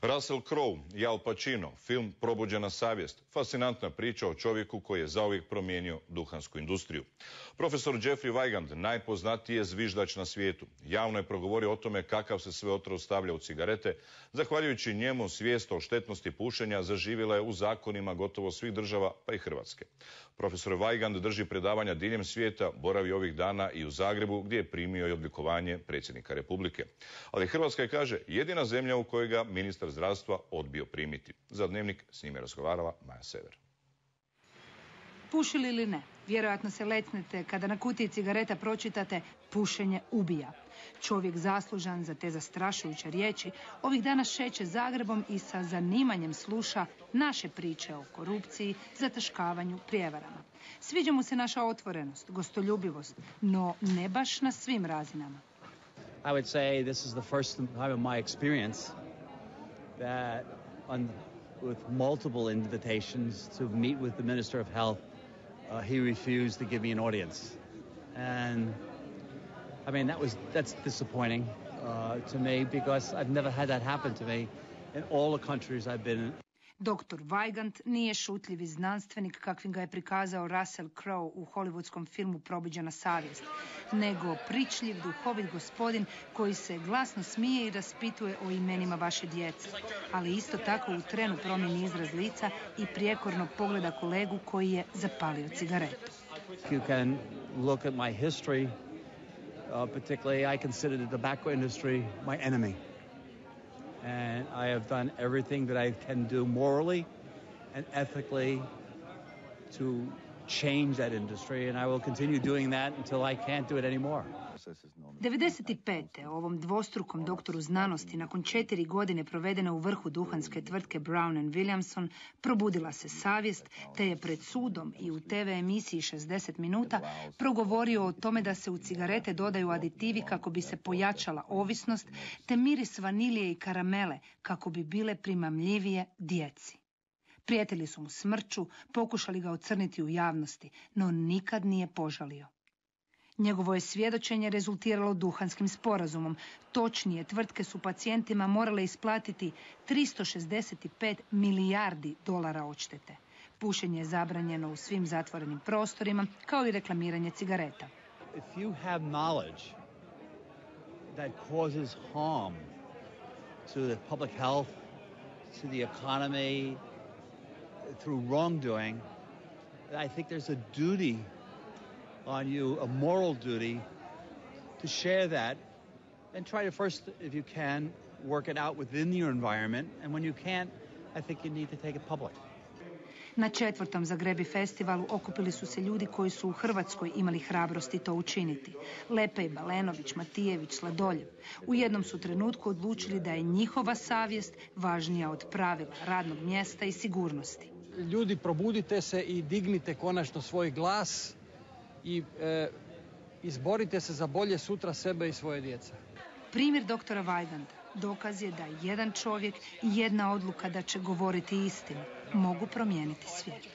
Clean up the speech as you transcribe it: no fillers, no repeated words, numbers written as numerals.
Russell Crowe i Al Pacino, film Probuđena savjest, fascinantna priča o čovjeku koji je zauvijek promijenio duhansku industriju. Profesor Jeffrey Wigand, najpoznatiji je zviždač na svijetu. Javno je progovorio o tome kakav se sve otrov stavlja u cigarete. Zahvaljujući njemu, svijest o štetnosti pušenja zaživjela je u zakonima gotovo svih država, pa i Hrvatske. Profesor Wigand drži predavanja diljem svijeta, boravi ovih dana i u Zagrebu, gdje je primio i odlikovanje predsjednika Republike. Ali Hrvatska je, kaže, jedina zemlja u kojoj ga ministar zdravstva odbio primiti. Za Dnevnik s njim je razgovarala Maja Sever. Pušili ili ne, vjerojatno se lecnete kada na kutiji cigareta pročitate "pušenje ubija". Čovjek zaslužan za te zastrašujuće riječi ovih dana šeće Zagrebom i sa zanimanjem sluša naše priče o korupciji, zataškavanju, prijevarama. Sviđa mu se naša otvorenost, gostoljubivost, no ne baš na svim razinama. I would say this is the first time in my experience that with multiple invitations to meet with the Minister of Health, he refused to give me an audience. And I mean, that's disappointing to me because I've never had that happen to me in all the countries I've been in. Dr. Wigand nije šutljivi znanstvenik kakvim ga je prikazao Russell Crowe u hollywoodskom filmu Probuđena savjest, nego pričljiv, duhovit gospodin koji se glasno smije i raspituje o imenima vaše djece, ali isto tako u trenu promijeni izraz lica i prijekorno pogleda kolegu koji je zapalio cigaretu. You can look at my history, particularly I consider the tobacco industry my enemy. And I have done everything that I can do morally and ethically to change that industry, and I will continue doing that until I can't do it anymore. 95. ovom dvostrukom doktoru znanosti, nakon 4 godine provedene u vrhu duhanske tvrtke Brown & Williamson, probudila se savjest, te je pred sudom i u TV emisiji 60 minuta progovorio o tome da se u cigarete dodaju aditivi kako bi se pojačala ovisnost, te miris vanilije i karamele kako bi bile primamljivije djeci. Prijetili su mu smrću, pokušali ga ocrniti u javnosti, no nikad nije požalio. Njegovo je svjedočenje rezultiralo duhanskim sporazumom. Točnije, tvrtke su pacijentima morale isplatiti 365 milijardi dolara odštete. Pušenje je zabranjeno u svim zatvorenim prostorima, kao i reklamiranje cigareta. If you have knowledge that causes harm to the public health, to the economy, through wrongdoing, I think there's a duty on you, a moral duty, to share that and try to first, if you can, work it out within your environment. And when you can't, I think you need to take it public. Na 4. Zagrebi festivalu okupili su se ljudi koji su u Hrvatskoj imali hrabrosti to učiniti. Lepej, Balenović, Matijević, Sladoljev. U jednom su trenutku odlučili da je njihova savjest važnija od pravila, radnog mjesta i sigurnosti. Ljudi, probudite se i dignite konačno svoj glas i izborite se za bolje sutra sebe i svoje djece. Primjer doktora Wiganda dokaz je da jedan čovjek i jedna odluka da će govoriti istinu mogu promijeniti svijet.